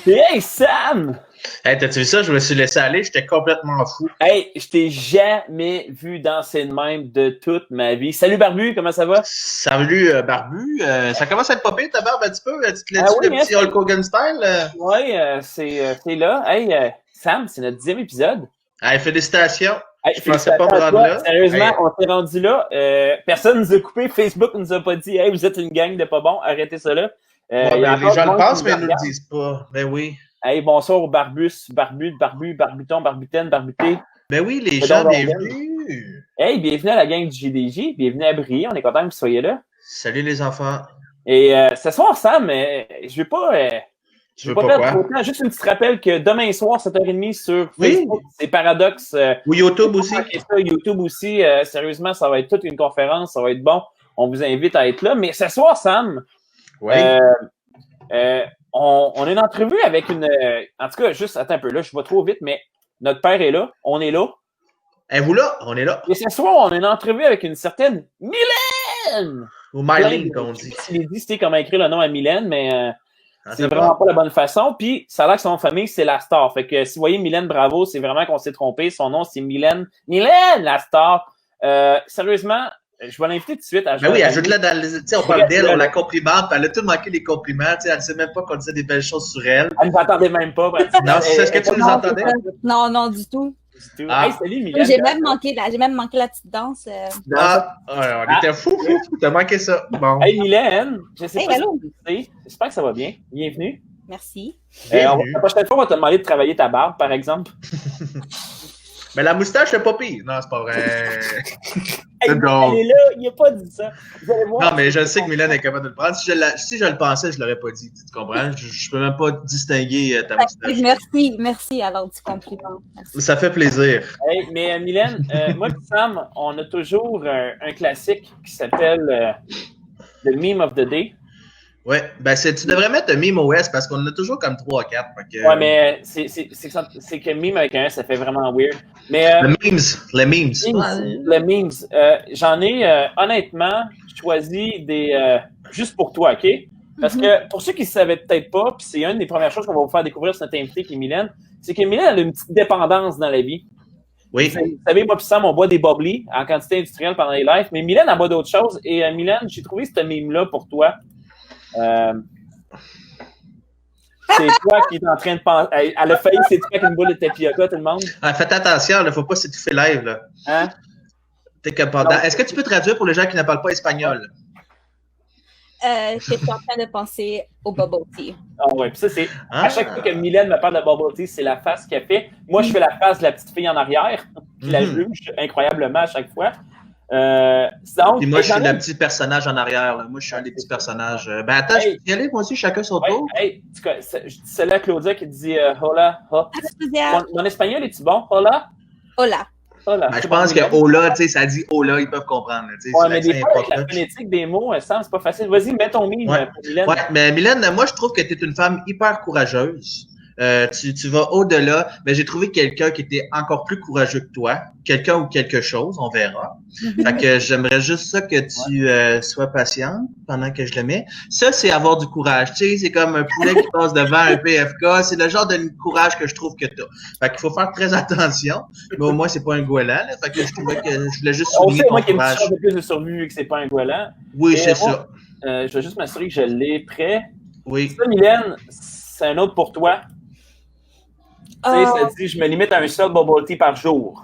Hey Sam! Hey, t'as-tu vu ça? Je me suis laissé aller, j'étais complètement fou. Hey, je t'ai jamais vu danser de même de toute ma vie. Salut Barbu, comment ça va? Salut, Barbu. Ça commence à être pas pire, ta barbe, un petit peu. Tu te Ah laisses oui, le petit Hulk Hogan style? Ouais, c'est là. Hey, Sam, c'est notre 10e épisode. Hey, félicitations. Hey, Je pensais pas me rendre là. Sérieusement, Hey. on s'est rendu là. Personne nous a coupé. Facebook nous a pas dit, hey, vous êtes une gang de pas bons, arrêtez ça là. Ouais, y a ben, encore les gens du le monde pensent, qui mais ils nous nous le regarde. disent pas. Ben oui. Hey, bonsoir au Barbus, Barbuton, Barbutaine, Barbuté. Ben oui, les C'est gens, donc bienvenue. Hey, bienvenue à la gang du GDJ, bienvenue à Brie, on est content que vous soyez là. Salut les enfants. Et ce soir, Sam, je vais pas, Tu je veux vais pas pas perdre quoi? trop de temps. Juste une petite rappel que demain soir, 7h30 sur Oui. Facebook, c'est Paradox. Ou YouTube aussi. Et ça, YouTube aussi. Sérieusement, ça va être toute une conférence, ça va être bon. On vous invite à être là. Mais ce soir, Sam, Oui. on a une entrevue avec une... en tout cas, juste, attends un peu, là, je vais trop vite, mais notre père est là, on est là. Vous là? On est là. Et ce soir, on a une entrevue avec une certaine Mylène! Ou Mylene, comme on dit. Je sais pas si c'est comment écrire le nom à Mylène, mais Ah, c'est vraiment pas la bonne façon. Puis, ça a l'air que son nom de famille, c'est la star. Fait que si vous voyez Mylène Bravo, c'est vraiment qu'on s'est trompé. Son nom, c'est Mylène. Mylène, la star! Sérieusement, je vais l'inviter tout de suite à jouer. Ben oui, ajoute-la dans les. Tu sais, on parle d'elle, on la là. complimente, puis elle a tout manqué les compliments. Tu sais, elle ne sait même pas qu'on disait des belles choses sur elle. Elle ne m'entendait même pas. Non, c'est ça. Est-ce que tu nous entendais? Non, non, du tout. Ah. Hey, salut, Mylène. J'ai même manqué la petite danse. Ah, on était fous. T'as manqué ça. Bon. Hey, Mylène, je sais Hey, pas allô? si tu sais. J'espère que ça va bien. Bienvenue. Merci. La prochaine fois, on va te demander de travailler ta barbe, par exemple. Mais la moustache, c'est pas pire. Non, c'est pas vrai. Hey, C'est drôle. elle est là, il n'a pas dit ça. Vous allez voir. Non, mais je sais que Mylène est capable de le prendre. Si je le pensais, je l'aurais pas dit. Tu comprends? Je peux même pas distinguer ta moustache. Merci alors du compliment. Merci. Ça fait plaisir. Hey, mais Mylène, moi et Sam, on a toujours un classique qui s'appelle The Meme of the Day. Ouais, ben tu devrais mettre un meme OS parce qu'on en a toujours comme 3 à 4. Ouais, mais c'est que meme avec un S, ça fait vraiment weird. Mais, les memes. Les memes. J'en ai honnêtement choisi des juste pour toi, OK? Parce que pour ceux qui ne savaient peut-être pas, puis c'est une des premières choses qu'on va vous faire découvrir sur notre invité qui est Mylène, c'est que Mylène a une petite dépendance dans la vie. Oui. Vous savez, moi et Sam, on boit des bubbly en quantité industrielle pendant les lives, mais Mylène, elle boit d'autres choses. Et Mylène, j'ai trouvé ce meme-là pour toi. C'est toi qui es en train de penser. Elle a failli s'étouffer avec une boule de tapioca, tout le monde. Ah, faites attention, il ne faut pas s'étouffer live. Là. Hein? Est-ce que tu peux traduire pour les gens qui ne parlent pas espagnol? Je suis en train de penser au bubble tea. Ah ouais, puis ça, c'est. À chaque fois que Mylène me parle de bubble tea, c'est la face qu'elle fait. Moi, je fais la face de la petite fille en arrière, qui la juge incroyablement à chaque fois. Puis moi, je suis le petit personnage en arrière. Là. Moi, je suis un des petits personnages. Ben attends, je peux y aller, moi aussi, chacun son tour. Hey, je dis celle-là, Claudia, qui dit hola. Mon espagnol, est-tu bon? Hola? Hola. Hola. Ben, je pense que hola, tu sais, ça dit hola, ils peuvent comprendre. Ouais, mais des fois, avec la phonétique des mots, c'est pas facile. Vas-y, mets ton mime, Mylène. Ouais, mais Mylène, moi, je trouve que tu es une femme hyper courageuse. Tu vas au-delà, mais j'ai trouvé quelqu'un qui était encore plus courageux que toi, quelqu'un ou quelque chose, on verra. Fait que j'aimerais juste ça que tu sois patiente pendant que je le mets. Ça, c'est avoir du courage, tu sais, c'est comme un poulet qui passe devant un PFK, c'est le genre de courage que je trouve que t'as. Fait qu'il faut faire très attention, mais au moins c'est pas un goéland, là. Fait que je trouvais que je voulais juste souligner ton courage. Moi qui ai une plus de survie vu que c'est pas un goéland. Oui, c'est ça. Je vais juste m'assurer que je l'ai prêt. Oui. Ça, Mylène, c'est un autre pour toi. Tu sais, ça dit, je me limite à un seul bubble tea par jour.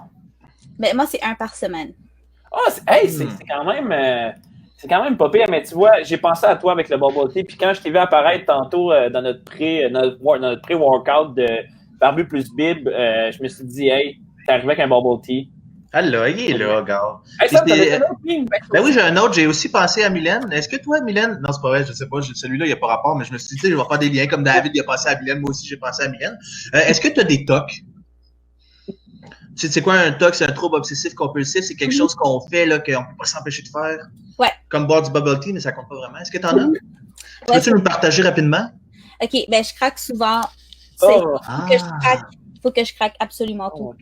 Mais moi, c'est un par semaine. C'est quand même pas pire, mais tu vois, j'ai pensé à toi avec le bubble tea, puis quand je t'ai vu apparaître tantôt dans notre pré-workout de Barbu plus Bib, je me suis dit, hey, t'es arrivé avec un bubble tea. Ah là, il est là, gars. Hey, ça, t'avais un autre meme? Ben oui, j'ai un autre. J'ai aussi pensé à Mylène. Est-ce que toi, Mylène... Non, c'est pas vrai, je sais pas. Celui-là, il n'y a pas rapport, mais je me suis dit, je vais faire des liens. Comme David, il a pensé à Mylène. Moi aussi, j'ai pensé à Mylène. Est-ce que tu as des TOC? C'est quoi un TOC? C'est un trouble obsessif-compulsif. C'est quelque chose qu'on fait, là, qu'on ne peut pas s'empêcher de faire. Ouais. Comme boire du bubble tea, mais ça compte pas vraiment. Est-ce que tu en as? Peux-tu nous partager rapidement? OK, ben je craque souvent. Il faut que je craque absolument tout.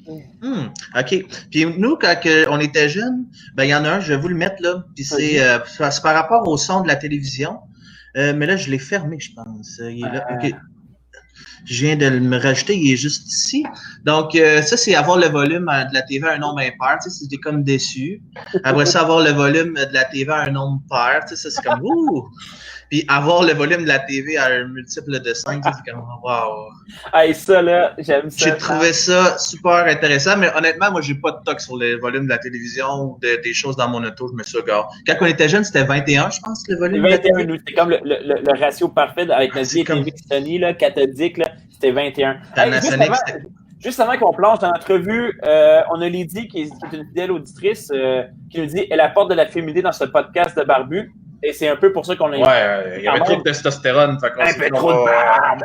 OK. Puis nous, quand on était jeunes, ben il y en a un, je vais vous le mettre là. Puis c'est par rapport au son de la télévision. Mais là, je l'ai fermé, je pense. Il est là. OK. Je viens de me rajouter, il est juste ici. Donc, ça, c'est avoir le volume de la TV à un nombre impair. Tu sais, si t'es comme déçu. Après ça, avoir le volume de la TV à un nombre pair. Tu sais, ça, c'est comme ouh! Puis avoir le volume de la TV à un multiple de 5, c'est comme wow! Hey, ça, là, j'aime ça. J'ai trouvé ça super intéressant, mais honnêtement, moi, j'ai pas de toc sur le volume de la télévision ou des choses dans mon auto. Je me suis gare. Quand on était jeune, c'était 21, je pense, le volume. 21, nous, c'était comme le ratio parfait avec notre vieille TV Sony, là, cathodique, là, c'était 21. Hey, juste avant qu'on plonge dans l'entrevue, on a Lydie, qui est une fidèle auditrice, qui nous dit elle apporte de la féminité dans ce podcast de Barbu. Et c'est un peu pour ça qu'on a... Ouais, il y avait trop de testostérone. Un peu trop de barbe.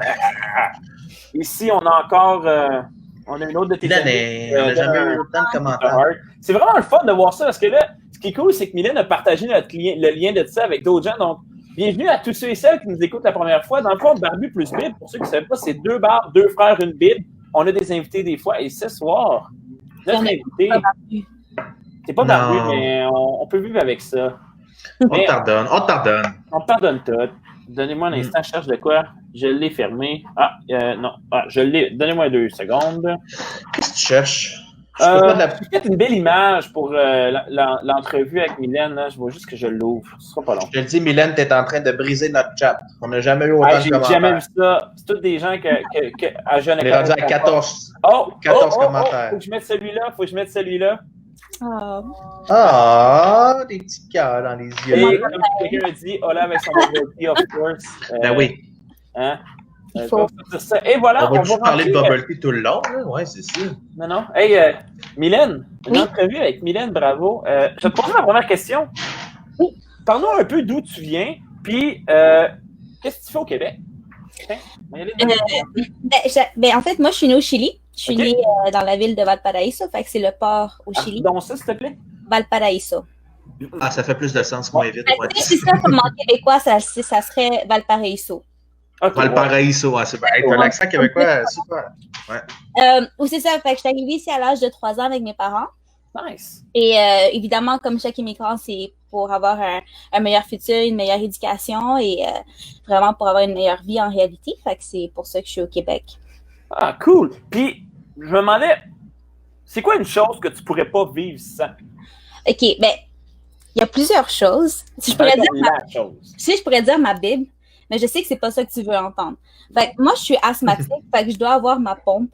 Ici, on a encore... on a une autre de tes amis. On n'a jamais eu autant de commentaires. C'est vraiment le fun de voir ça, parce que là, ce qui est cool, c'est que Mylène a partagé le lien de ça avec d'autres gens. Donc, bienvenue à tous ceux et celles qui nous écoutent la première fois. Dans le fond, Barbu plus Bible, pour ceux qui ne savent pas, c'est 2 barbes, 2 frères, une Bible. On a des invités des fois. Et ce soir, notre invité... C'est pas Barbu, mais on peut vivre avec ça. On t'ardonne. On pardonne tout. Donnez-moi un instant, je cherche de quoi. Je l'ai fermé. Non. Je l'ai. Donnez-moi 2 secondes. Qu'est-ce que tu cherches? J'ai fait une belle image pour l'entrevue avec Mylène. Là. Je vois juste que je l'ouvre. Ce sera pas long. Je te dis, Mylène, t'es en train de briser notre chat. On n'a jamais eu autant de commentaires. J'ai jamais vu ça. C'est tous des gens à jeune. On est rendu à 14. 14 commentaires. Faut que je mette celui-là. Des petits cœurs dans les yeux. Et comme quelqu'un a dit, Ola avec son bubble tea, of course. Ben oui. Hein? Il faut. Ça. Et voilà, on va parler de bubble tea tout le long, là. Ouais, c'est ça. Non. Hey, Mylène, une entrevue avec Mylène, bravo. Je vais te poser la première question. Parle-nous un peu d'où tu viens, puis qu'est-ce que tu fais au Québec? En fait, moi, je suis née au Chili. Je suis née dans la ville de Valparaíso, fait que c'est le port au Chili. Donc ça, s'il te plaît? Valparaíso. Ça fait plus de sens moins vite. C'est ça, comme en québécois, ça serait Valparaíso. Okay, Valparaíso, c'est bien. T'as l'accent québécois, super. Ouais. C'est ça, fait que je suis arrivée ici à l'âge de 3 ans avec mes parents. Nice. Et évidemment, comme chaque immigrant, c'est pour avoir un meilleur futur, une meilleure éducation et vraiment pour avoir une meilleure vie en réalité. Fait que c'est pour ça que je suis au Québec. Ah, cool. Puis, je me demandais, c'est quoi une chose que tu pourrais pas vivre sans? OK, il y a plusieurs choses. Si je pourrais dire ma Bible, mais je sais que c'est pas ça que tu veux entendre. Fait que moi, je suis asthmatique, fait que je dois avoir ma pompe.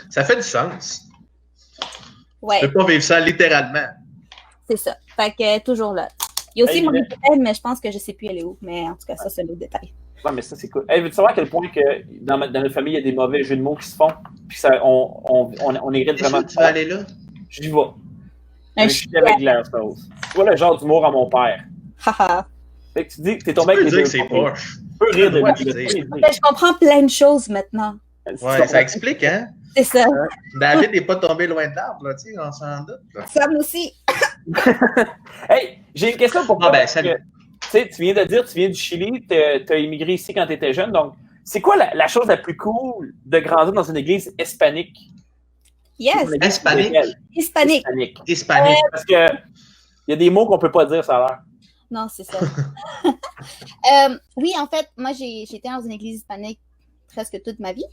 Ça fait du sens. Ouais. Tu peux pas vivre ça littéralement. C'est ça. Fait que toujours là. Il y a aussi mon hôpital, mais je pense que je sais plus elle est où. Mais en tout cas, ça, c'est un autre détail. Ouais, mais ça, c'est cool. Veux-tu savoir à quel point que dans notre famille, il y a des mauvais jeux de mots qui se font? Puis ça, on hérite vraiment. Tu vas aller là? J'y vais. Je suis avec l'air sauce. Tu vois le genre d'humour à mon père. Haha. Fait que tu dis que t'es tombé avec les deux. C'est poche. Tu peux rire de lui. Je comprends plein de choses maintenant. Ouais, ça explique, hein? C'est ça. David n'est pas tombé loin de l'arbre, là, tu sais, on s'en doute. Sam aussi. Hey, j'ai une question pour toi. Salut. Tu sais, tu viens de dire, tu viens du Chili, tu as immigré ici quand tu étais jeune. Donc, c'est quoi la chose la plus cool de grandir dans une église hispanique? Yes. Hispanique. Parce que il y a des mots qu'on peut pas dire, ça a l'air. Non, c'est ça. Oui, en fait, moi, j'étais dans une église hispanique presque toute ma vie.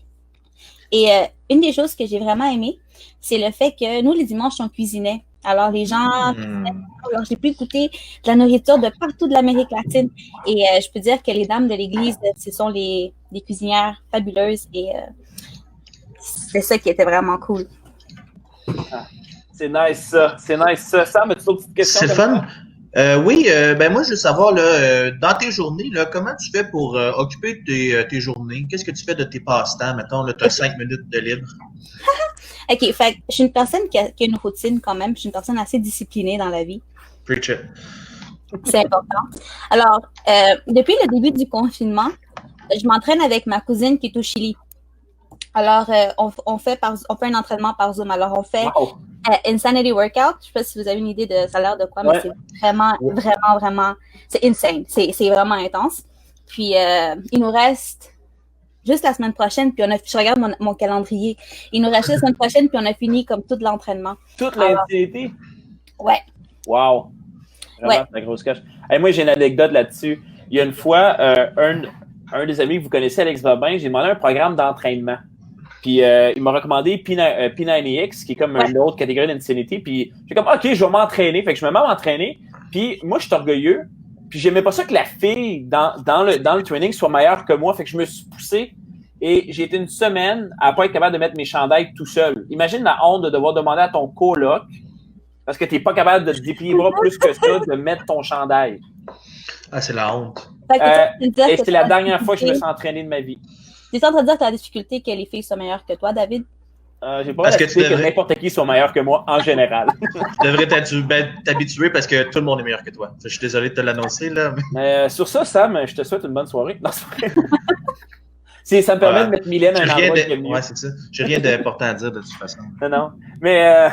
Et une des choses que j'ai vraiment aimé, c'est le fait que nous, les dimanches, on cuisinait. Alors, les gens, alors j'ai pu goûter de la nourriture de partout de l'Amérique latine. Et je peux dire que les dames de l'église, ce sont des cuisinières fabuleuses. Et c'est ça qui était vraiment cool. C'est nice, ça. C'est nice, ça. Sam, as-tu d'autres petites questions? C'est fun. Oui, moi, je veux savoir, là, dans tes journées, là, comment tu fais pour occuper tes journées? Qu'est-ce que tu fais de tes passe-temps? Mettons, tu as 5 minutes de libre. OK, fait que je suis une personne qui a une routine quand même. Je suis une personne assez disciplinée dans la vie. Preach it. C'est important. Alors, depuis le début du confinement, je m'entraîne avec ma cousine qui est au Chili. Alors, on fait un entraînement par Zoom. Alors, on fait Insanity Workout. Je ne sais pas si vous avez une idée de ça a l'air de quoi, mais c'est vraiment, c'est insane. C'est vraiment intense. Puis, il nous reste juste la semaine prochaine, puis je regarde mon calendrier. Il nous reste la semaine prochaine, puis on a fini comme tout l'entraînement. Toute l'intensité? Ouais. Wow. Vraiment, la grosse cache. Hey, moi, j'ai une anecdote là-dessus. Il y a une fois, un des amis que vous connaissez, Alex Vabin, j'ai demandé un programme d'entraînement. Puis il m'a recommandé P90X, qui est comme une autre catégorie d'Insanity. Puis j'ai comme, OK, je vais m'entraîner. Fait que je me mets à m'entraîner. Puis moi, je suis orgueilleux. Puis j'aimais pas ça que la fille dans le training soit meilleure que moi. Fait que je me suis poussé. Et j'ai été une semaine à pas être capable de mettre mes chandails tout seul. Imagine la honte de devoir demander à ton coloc, parce que t'es pas capable de te déplier les bras plus que ça, de mettre ton chandail. Ah, c'est la honte. Et c'est la dernière fois que je me suis entraîné de ma vie. Tu es en train de dire que tu as la difficulté que les filles soient meilleures que toi, David? J'ai pas la difficulté que n'importe qui soit meilleur que moi, en général. Tu devrais t'habituer parce que tout le monde est meilleur que toi. Je suis désolé de te l'annoncer, là. Sur ça, Sam, je te souhaite une bonne soirée. Non, c'est vrai. Ça me permet de mettre Mylène à un endroit qui est mieux. Ouais, c'est ça. J'ai rien d'important à dire de toute façon. Non. Mais,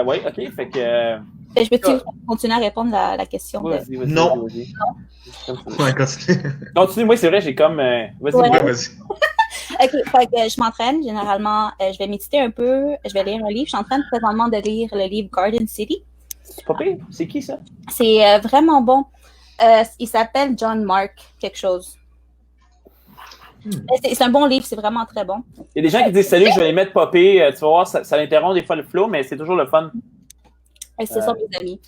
oui, OK. Fait que. Je peux-tu continuer à répondre à la question? Vas-y. Non. Ouais, continue. Continue, moi, c'est vrai, j'ai comme. Vas-y. Ouais, vas-y. OK, fait que je m'entraîne. Généralement, je vais méditer un peu. Je vais lire un livre. Je suis en train présentement de lire le livre Garden City. C'est pas pire. C'est qui, ça? C'est vraiment bon. Il s'appelle John Mark quelque chose. C'est un bon livre, c'est vraiment très bon. Il y a des gens qui disent salut, je vais les mettre popper. Tu vas voir, ça interrompt des fois le flow, mais c'est toujours le fun. Ce sont mes amis.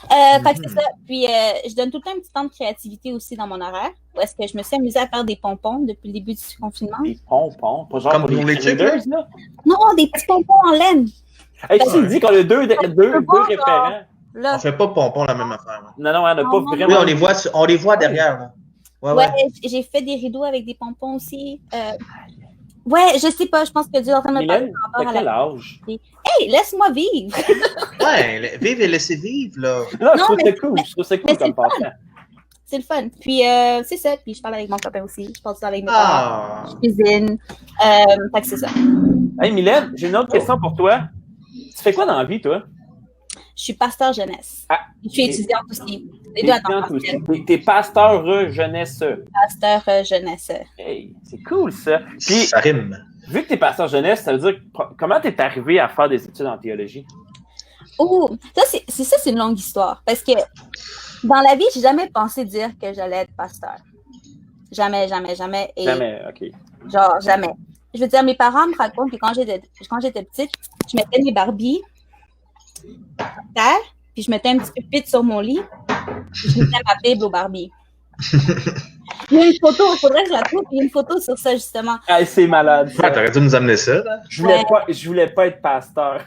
Fait que c'est ça. Puis je donne tout le temps un petit temps de créativité aussi dans mon horaire. Où est-ce que je me suis amusée à faire des pompons depuis le début du confinement? Des pompons? Pas genre comme pour les cheerleaders, là? Non, des petits pompons en laine. Hey, tu me dis qu'on a deux référents. Là. On fait pas pompons la même affaire. Ouais. Non, on n'a pas vraiment. Oui, on les voit derrière. Là. Ouais, j'ai fait des rideaux avec des pompons aussi. Ouais, je sais pas, je pense que Dieu est en train de me parler par rapport à quel âge? Hey, laisse-moi vivre! Ouais, vivre et laisser vivre, là. Non, je trouve ça cool. Je trouve ça cool comme passant. C'est le fun. Puis, c'est ça. Puis, je parle avec mon copain aussi. Je parle avec mes parents. Je cuisine. Fait que c'est ça. Hey, Mylène, j'ai une autre question pour toi. Tu fais quoi dans la vie, toi? Je suis pasteur jeunesse. Je suis étudiante aussi. Les deux à temps partiel. T'es pasteur jeunesse. Pasteur jeunesse. Hey, c'est cool, ça. Puis, ça rime. Vu que t'es pasteur jeunesse, ça veut dire comment t'es arrivé à faire des études en théologie? Oh, c'est une longue histoire. Parce que dans la vie, j'ai jamais pensé dire que j'allais être pasteur. Jamais. Et jamais, OK. Genre, jamais. Je veux dire, mes parents me racontent que quand j'étais petite, je mettais mes Barbies par terre, puis je mettais un petit pupitre sur mon lit, puis je mettais ma Bible aux Barbies. Il y a une photo, il faudrait que je la trouve, il y a une photo sur ça, justement. Ah, c'est malade. Ouais, t'aurais dû nous amener ça, là. Je voulais pas être pasteur.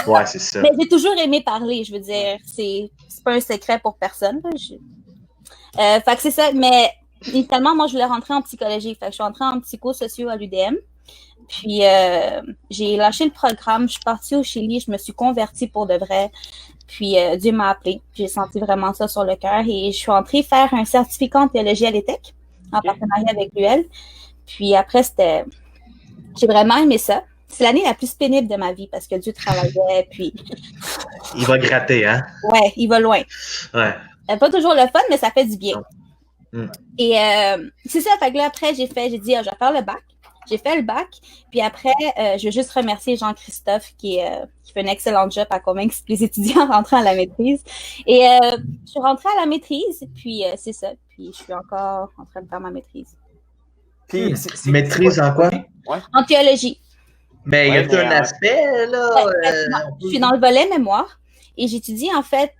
Ouais, c'est ça. Mais j'ai toujours aimé parler, je veux dire, c'est pas un secret pour personne. Fait que c'est ça, mais initialement, moi, je voulais rentrer en psychologie. Fait que je suis entrée en psychosociaux à l'UDM. Puis, j'ai lâché le programme, je suis partie au Chili, je me suis convertie pour de vrai. Puis, Dieu m'a appelée. J'ai senti vraiment ça sur le cœur. Et je suis entrée faire un certificat en théologie à l'ETEC, en partenariat avec l'UL. Puis après, j'ai vraiment aimé ça. C'est l'année la plus pénible de ma vie parce que Dieu travaillait, puis... Il va gratter, hein? Ouais, il va loin. Ouais. Pas toujours le fun, mais ça fait du bien. Mm. Et c'est ça, fait que là, après, j'ai dit, je vais faire le bac. J'ai fait le bac, puis après, je veux juste remercier Jean-Christophe qui fait un excellent job à convaincre les étudiants rentrant à la maîtrise. Et je suis rentrée à la maîtrise, puis c'est ça. Puis je suis encore en train de faire ma maîtrise. Puis, maîtrise en quoi? Ouais. En théologie. Mais il y a un aspect, là. Je suis dans le volet mémoire et j'étudie en fait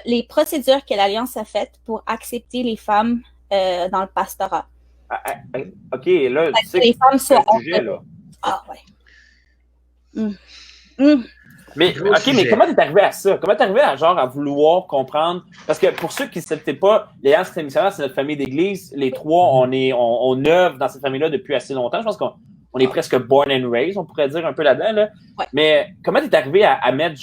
les procédures que l'Alliance a faites pour accepter les femmes dans le pastorat. OK, là, tu sais que les femmes soient sujet, là. Ah, ouais. Mais, OK, mais comment t'es arrivé à ça? Comment t'es arrivé à vouloir comprendre? Parce que pour ceux qui ne savent pas, l'Alliance Missionnaire, c'est notre famille d'église. Les trois, on œuvre dans cette famille-là depuis assez longtemps. Je pense qu'on est presque born and raised, on pourrait dire un peu là-dedans. Là. Ouais. Mais comment t'es arrivé à mettre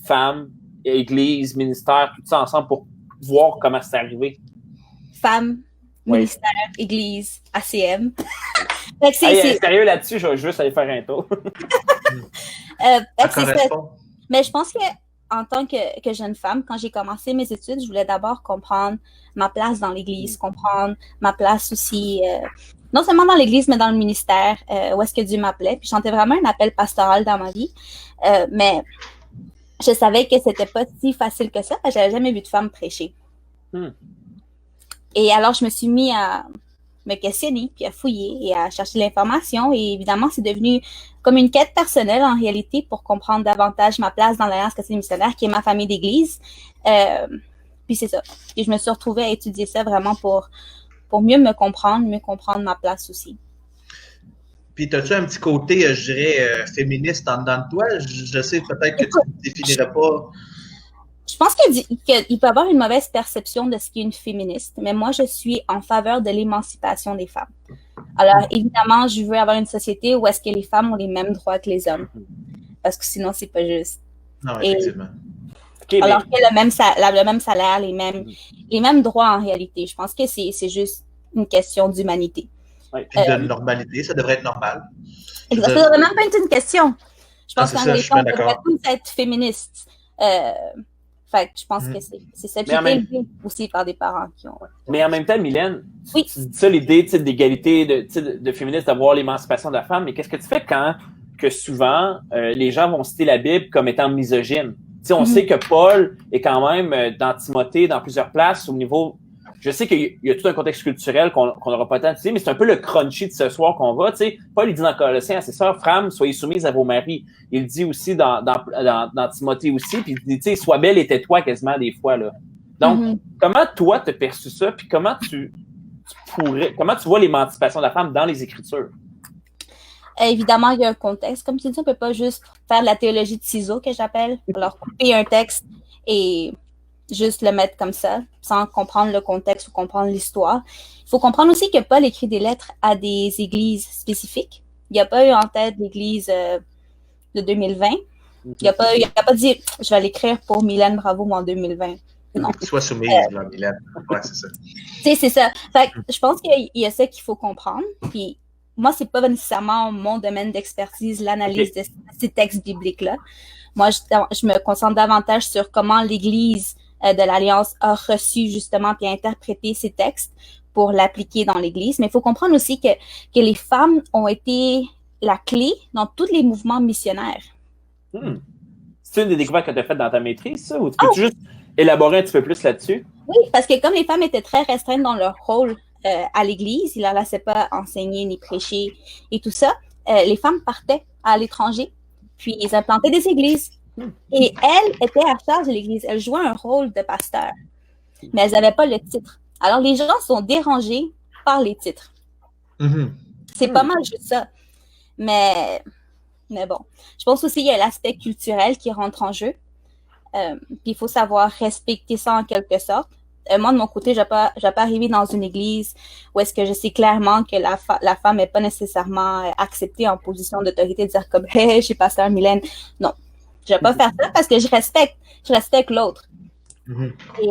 femmes, église, ministère, tout ça ensemble pour voir comment c'est arrivé? Femmes, ministère, église, ACM. Sérieux là-dessus, je vais juste aller faire un tour. Mais je pense que en tant que jeune femme, quand j'ai commencé mes études, je voulais d'abord comprendre ma place dans l'Église, comprendre ma place aussi, non seulement dans l'Église, mais dans le ministère, où est-ce que Dieu m'appelait. Puis je sentais vraiment un appel pastoral dans ma vie. Mais je savais que c'était pas si facile que ça, parce que j'avais jamais vu de femme prêcher. Et alors, je me suis mis à me questionner, puis à fouiller et à chercher l'information. Et évidemment, c'est devenu comme une quête personnelle en réalité pour comprendre davantage ma place dans l'Alliance catholique missionnaire, qui est ma famille d'église. Puis c'est ça. Et je me suis retrouvée à étudier ça vraiment pour mieux me comprendre, mieux comprendre ma place aussi. Puis, as-tu un petit côté, je dirais, féministe en dedans de toi? Je sais peut-être que tu ne définirais pas. Je pense qu'il peut y avoir une mauvaise perception de ce qu'est une féministe, mais moi, je suis en faveur de l'émancipation des femmes. Alors, évidemment, je veux avoir une société où est-ce que les femmes ont les mêmes droits que les hommes. Parce que sinon, c'est pas juste. Non, effectivement. Alors que le même salaire, les mêmes droits en réalité. Je pense que c'est juste une question d'humanité. Puis de normalité, ça devrait être normal. Ça devrait même pas être une question. Je pense qu'en réalité, on devrait tous être féministes. Fait que je pense que c'est ça qui est élevé aussi par des parents qui ont... Mais en même temps, Mylène, oui. Tu dis ça, l'idée d'égalité, de féministe, d'avoir l'émancipation de la femme, mais qu'est-ce que tu fais quand que souvent les gens vont citer la Bible comme étant misogyne? On sait que Paul est quand même dans Timothée, dans plusieurs places, au niveau... Je sais qu'il y a tout un contexte culturel qu'on n'aura pas le temps d'étudier, mais c'est un peu le crunchy de ce soir qu'on va. Paul, il dit dans Colossiens à ses sœurs, femmes, soyez soumises à vos maris. Il dit aussi dans Timothée aussi, puis il dit, sois belle et tais-toi quasiment des fois. Là. Donc, comment toi, tu as perçu ça, puis comment tu vois l'émancipation de la femme dans les Écritures? Évidemment, il y a un contexte. Comme tu dis, on ne peut pas juste faire de la théologie de ciseaux, que j'appelle, alors couper un texte et juste le mettre comme ça, sans comprendre le contexte ou comprendre l'histoire. Il faut comprendre aussi que Paul écrit des lettres à des églises spécifiques. Il n'y a pas eu en tête l'église de 2020. Il n'a pas dit « je vais l'écrire pour Mylène Bravo en 2020 ». Non. Sois soumise, Mylène. Ouais, c'est ça. C'est ça. Fait que je pense qu'il y a ça qu'il faut comprendre. Puis moi, c'est pas nécessairement mon domaine d'expertise, l'analyse de ces textes bibliques-là. Moi, je me concentre davantage sur comment l'Église de l'Alliance a reçu justement puis interprété ces textes pour l'appliquer dans l'Église. Mais il faut comprendre aussi que les femmes ont été la clé dans tous les mouvements missionnaires. C'est une des découvertes que tu as faites dans ta maîtrise, ça? Ou peux-tu juste élaborer un petit peu plus là-dessus? Oui, parce que comme les femmes étaient très restreintes dans leur rôle à l'Église, ils ne leur laissaient pas enseigner ni prêcher et tout ça, les femmes partaient à l'étranger, puis ils implantaient des églises. Et elles étaient à charge de l'Église. Elles jouaient un rôle de pasteur, mais elles n'avaient pas le titre. Alors, les gens sont dérangés par les titres. C'est pas mal juste ça. Mais bon, je pense aussi qu'il y a l'aspect culturel qui rentre en jeu. Puis il faut savoir respecter ça en quelque sorte. Moi, de mon côté, je vais pas arriver dans une église où est-ce que je sais clairement que la femme n'est pas nécessairement acceptée en position d'autorité de dire comme « Hey, je suis pasteur Mylène ». Non, je vais pas faire ça parce que je respecte l'autre. Et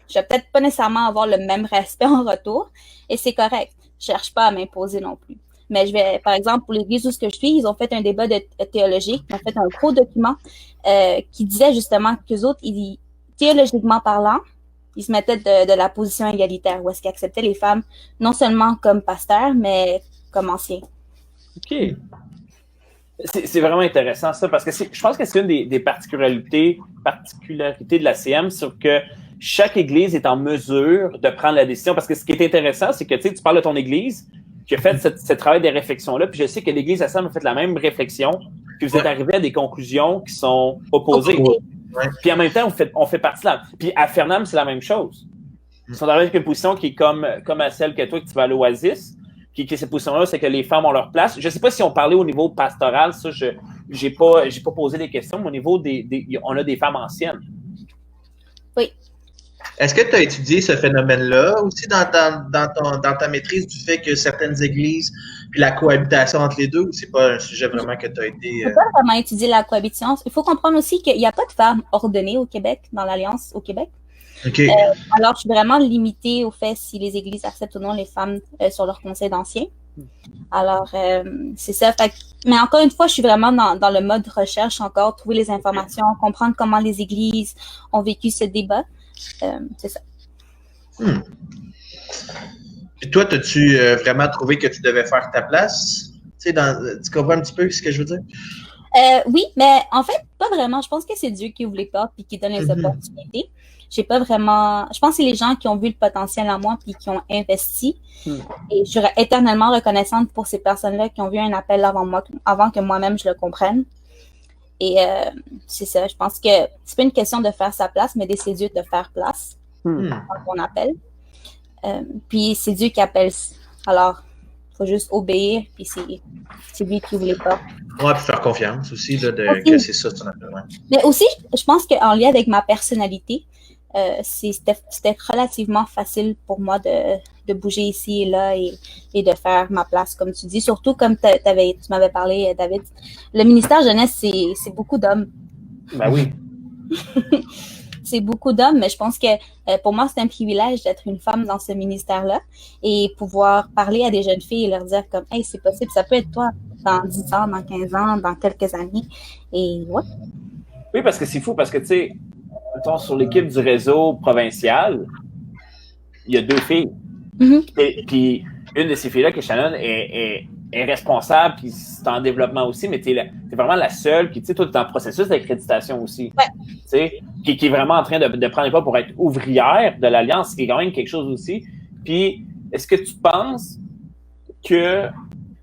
je vais peut-être pas nécessairement avoir le même respect en retour et c'est correct. Je cherche pas à m'imposer non plus. Mais par exemple, pour l'église où je suis, ils ont fait un débat théologique, ils ont fait un gros document qui disait justement qu'eux autres, théologiquement parlant, ils se mettaient de la position égalitaire, où est-ce qu'ils acceptaient les femmes non seulement comme pasteurs, mais comme anciens. OK. C'est vraiment intéressant ça, parce que je pense que c'est une des particularités de la CM, sur que chaque église est en mesure de prendre la décision. Parce que ce qui est intéressant, c'est que tu parles de ton église, qui a fait ce travail de réflexion-là, puis je sais que l'Église à Sam a fait la même réflexion, puis vous êtes arrivé à des conclusions qui sont opposées. Puis en même temps, on fait partie de la... Puis à Fernam, c'est la même chose. Ils sont arrivés avec une position qui est comme à celle que toi, que tu vas à l'Oasis, qui est cette position-là, c'est que les femmes ont leur place. Je sais pas si on parlait au niveau pastoral, ça, j'ai pas posé des questions, mais au niveau on a des femmes anciennes. Oui. Est-ce que tu as étudié ce phénomène-là aussi dans ta maîtrise du fait que certaines églises, puis la cohabitation entre les deux, ou c'est pas un sujet vraiment que tu as été... Je n'ai pas vraiment étudié la cohabitation. Il faut comprendre aussi qu'il n'y a pas de femmes ordonnées au Québec, dans l'Alliance au Québec. Okay. Alors, je suis vraiment limitée au fait si les églises acceptent ou non les femmes sur leur conseil d'anciens. Alors, c'est ça. Mais encore une fois, je suis vraiment dans le mode recherche encore, trouver les informations, comprendre comment les églises ont vécu ce débat. C'est ça. Et toi, as-tu vraiment trouvé que tu devais faire ta place? Tu comprends un petit peu ce que je veux dire? Oui, mais en fait, pas vraiment. Je pense que c'est Dieu qui ouvre les portes et qui donne les opportunités. j'ai pas vraiment. Je pense que c'est les gens qui ont vu le potentiel en moi puis qui ont investi. Et je serais éternellement reconnaissante pour ces personnes-là qui ont vu un appel avant que moi-même je le comprenne. Et c'est ça. Je pense que c'est pas une question de faire sa place, mais c'est Dieu de faire place quand on appelle. Puis c'est Dieu qui appelle. Alors, il faut juste obéir, puis c'est lui qui voulait pas. Ouais, puis faire confiance aussi, là, que c'est ça ton appel. Ouais. Mais aussi, je pense qu'en lien avec ma personnalité, c'était relativement facile pour moi de bouger ici et là et de faire ma place, comme tu dis. Surtout comme tu m'avais parlé, David. Le ministère jeunesse, c'est beaucoup d'hommes. Ben oui. C'est beaucoup d'hommes, mais je pense que pour moi, c'est un privilège d'être une femme dans ce ministère-là et pouvoir parler à des jeunes filles et leur dire comme « Hey, c'est possible, ça peut être toi dans 10 ans, dans 15 ans, dans quelques années. » Et ouais. Oui, parce que c'est fou, parce que tu sais, mettons, sur l'équipe du réseau provincial, il y a 2 filles. Et puis une de ces filles-là, qui est Shannon, est responsable, puis c'est en développement aussi, mais t'es vraiment la seule, puis tu sais, toi, t'es en processus d'accréditation aussi. Ouais. Tu sais, qui est vraiment en train de prendre les pas pour être ouvrière de l'Alliance, ce qui est quand même quelque chose aussi. Puis, est-ce que tu penses que...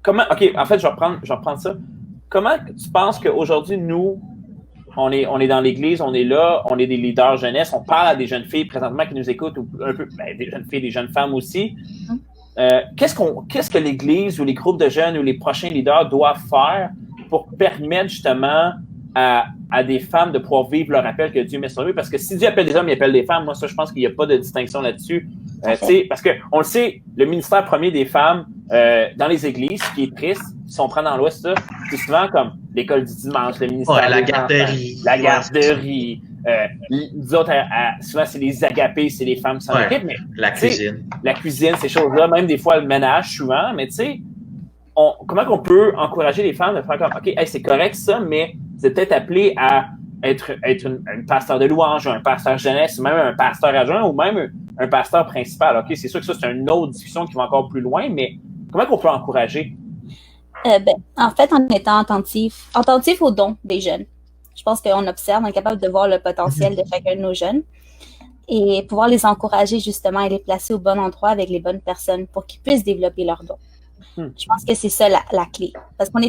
OK, en fait, je vais reprendre ça. Comment tu penses qu'aujourd'hui, nous, on est dans l'Église, on est là, on est des leaders jeunesse, on parle à des jeunes filles présentement qui nous écoutent, ou un peu, des jeunes filles, des jeunes femmes aussi. Qu'est-ce que l'Église ou les groupes de jeunes ou les prochains leaders doivent faire pour permettre justement à des femmes de pouvoir vivre leur appel que Dieu met sur eux? Parce que si Dieu appelle des hommes, il appelle des femmes. Moi, ça, je pense qu'il n'y a pas de distinction là-dessus. Parce qu'on le sait, le ministère premier des femmes dans les églises, ce qui est triste, si on prend dans l'Ouest, c'est souvent comme l'école du dimanche, le ministère la garderie. La garderie. Nous autres, souvent, c'est les agapés, c'est les femmes qui s'en occupent. Mais, la cuisine. La cuisine, ces choses-là, même des fois le ménage, souvent. Mais tu sais, comment qu'on peut encourager les femmes de faire comme, OK, hey, c'est correct ça, mais c'est peut-être appelé à être un pasteur de louange, un pasteur jeunesse, ou même un pasteur adjoint, ou même un pasteur principal. OK, c'est sûr que ça, c'est une autre discussion qui va encore plus loin, mais comment qu'on peut encourager? En fait, en étant attentif aux dons des jeunes. Je pense qu'on observe, on est capable de voir le potentiel de chacun de nos jeunes et pouvoir les encourager justement et les placer au bon endroit avec les bonnes personnes pour qu'ils puissent développer leurs dons. Je pense que c'est ça la clé. Parce qu'on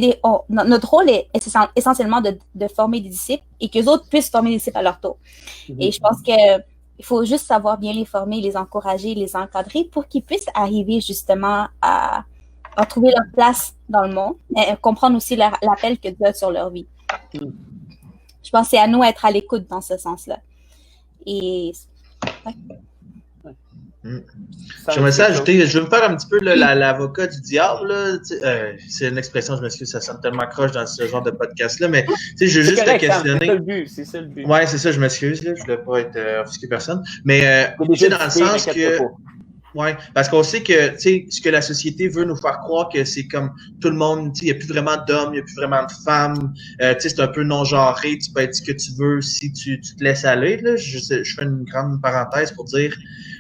notre rôle est essentiellement de former des disciples et qu'eux autres puissent former des disciples à leur tour. Et je pense qu'il faut juste savoir bien les former, les encourager, les encadrer pour qu'ils puissent arriver justement à trouver leur place dans le monde et comprendre aussi l'appel que Dieu a sur leur vie. Je pense que c'est à nous d'être à l'écoute dans ce sens-là. Et... J'aimerais ça ajouter, je veux me faire un petit peu l'avocat du diable. Là. C'est une expression, je m'excuse, ça sonne tellement croche dans ce genre de podcast-là, mais je veux juste te questionner. C'est ça le but. Ouais, c'est ça, je m'excuse, là, je ne voulais pas être offusqué personne. Mais dans le sens que. Ouais, parce qu'on sait que, tu sais, ce que la société veut nous faire croire que c'est comme tout le monde, tu sais, il n'y a plus vraiment d'hommes, il n'y a plus vraiment de femmes, tu sais, c'est un peu non-genré, tu peux être ce que tu veux si tu te laisses aller, là. Je fais une grande parenthèse pour dire,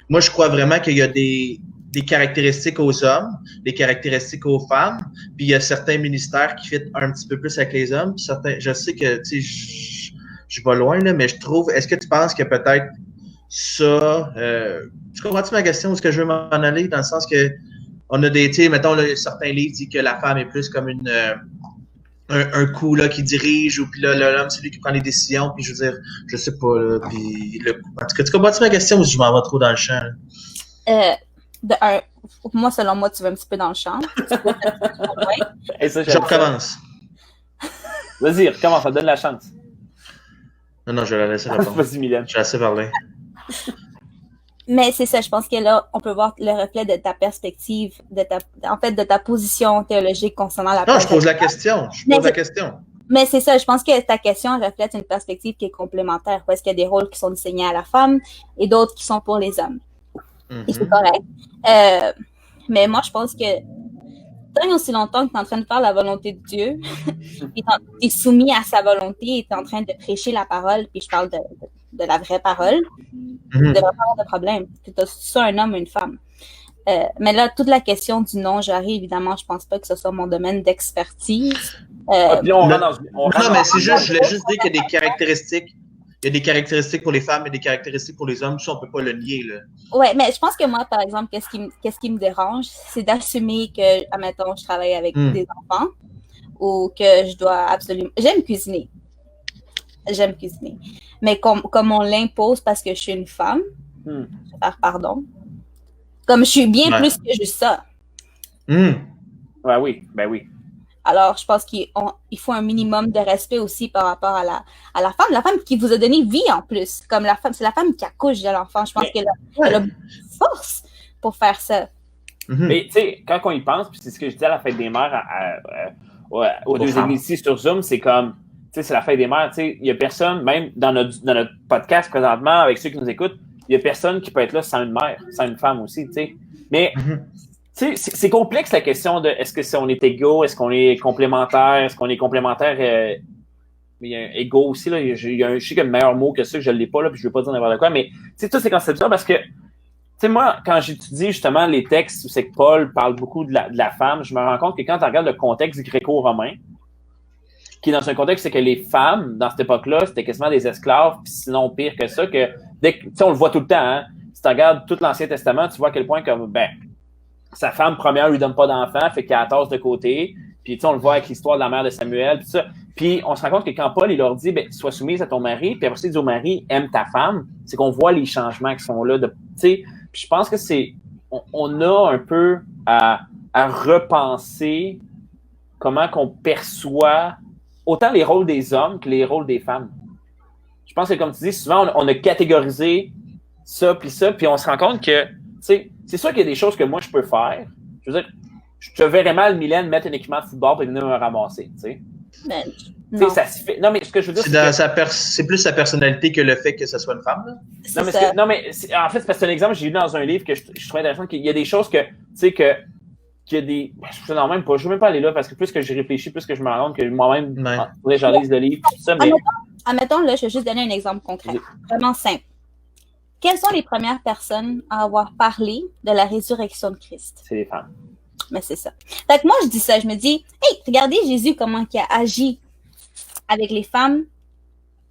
moi, je crois vraiment qu'il y a des caractéristiques aux hommes, des caractéristiques aux femmes, puis il y a certains ministères qui fit un petit peu plus avec les hommes, puis certains, je sais que, tu sais, je vais loin, là, mais je trouve, est-ce que tu penses que peut-être ça, tu comprends-tu ma question? Est-ce que je veux m'en aller dans le sens que on a des, tu sais, mettons, là, certains livres disent que la femme est plus comme un coup là qui dirige ou puis là l'homme c'est lui qui prend les décisions puis je veux dire, je sais pas là, puis en tout cas, tu comprends-tu ma question ou je m'en vais trop dans le champ? Moi, selon moi, tu vas un petit peu dans le champ. Je recommence. Vas-y, recommence, ça donne la chance. Non, je vais la laisser répondre. Vas-y, Mylène. J'ai assez parlé. Mais c'est ça, je pense que là, on peut voir le reflet de ta perspective, de ta position théologique concernant la... Non, je pose la question. Mais c'est ça, je pense que ta question reflète une perspective qui est complémentaire, parce qu'il y a des rôles qui sont destinés à la femme et d'autres qui sont pour les hommes. Et c'est correct. Mais moi, je pense que tant et aussi longtemps que tu es en train de faire la volonté de Dieu, tu es soumis à sa volonté et tu es en train de prêcher la parole, puis je parle de la vraie parole, tu ne devrais pas avoir de problème. Que tu sois un homme ou une femme. Mais là, toute la question du non-genré, évidemment, je pense pas que ce soit mon domaine d'expertise. Non, mais c'est juste, je voulais juste dire qu'il y a des caractéristiques Il y a des caractéristiques pour les femmes et des caractéristiques pour les hommes, ça, on peut pas le nier, là. Ouais, mais je pense que moi, par exemple, qu'est-ce qui me dérange, c'est d'assumer que, admettons, je travaille avec des enfants ou que je dois absolument... J'aime cuisiner. Mais comme on l'impose parce que je suis une femme, je vais faire pardon. Comme je suis bien plus que juste ça. Ben oui. Alors, je pense qu'il faut un minimum de respect aussi par rapport à la femme. La femme qui vous a donné vie en plus. Comme la femme, c'est la femme qui accouche de l'enfant. Je pense qu'elle a force pour faire ça. Mais tu sais, quand on y pense, puis c'est ce que je disais à la fête des mères aux deux églises ici sur Zoom, c'est comme, tu sais, c'est la fête des mères. Tu sais, il y a personne, même dans notre podcast présentement, avec ceux qui nous écoutent, il y a personne qui peut être là sans une mère, sans une femme aussi, tu sais. Mais tu sais, c'est complexe la question de est-ce que on est égaux, est-ce qu'on est complémentaire, égaux aussi, là. Je sais qu'il y a un meilleur mot que ça, que je ne l'ai pas, là, puis je ne veux pas dire n'importe quoi, mais tu sais, tous ces concepts-là, parce que, tu sais, moi, quand j'étudie justement les textes où c'est que Paul parle beaucoup de la femme, je me rends compte que quand tu regardes le contexte gréco-romain, qui est dans un contexte, c'est que les femmes, dans cette époque-là, c'était quasiment des esclaves, puis sinon pire que ça, que dès que, tu sais, on le voit tout le temps, hein. Si tu regardes tout l'Ancien Testament, tu vois à quel point comme, sa femme première lui donne pas d'enfant, fait qu'elle la tasse de côté. Puis, tu sais, on le voit avec l'histoire de la mère de Samuel, puis ça. Puis, on se rend compte que quand Paul, il leur dit, sois soumise à ton mari, puis après ça, il dit au mari, aime ta femme, c'est qu'on voit les changements qui sont là. Tu sais, puis je pense que on a un peu à repenser comment qu'on perçoit autant les rôles des hommes que les rôles des femmes. Je pense que, comme tu dis, souvent, on a catégorisé ça, puis on se rend compte que, tu sais, c'est sûr qu'il y a des choses que moi, je peux faire. Je veux dire, je te verrais mal, Mylène, mettre un équipement de football pour venir me ramasser, tu sais. Non. Ça se fait. Non, mais ce que je veux dire, c'est plus sa personnalité que le fait que ce soit une femme, là. En fait, c'est parce que c'est un exemple que j'ai lu dans un livre que je trouvais intéressant, qu'il y a des choses que, tu sais, qu'il y a des... Je ne veux même pas aller là, parce que plus que j'y réfléchis, plus que je me rends compte que moi-même, j'en lise le livre, tout ça, mais... Admettons, là, je vais juste donner un exemple concret. Vraiment simple. Quelles sont les premières personnes à avoir parlé de la résurrection de Christ? C'est les femmes. Mais c'est ça. Fait que moi, je dis ça. Je me dis, hey, regardez Jésus, comment il a agi avec les femmes.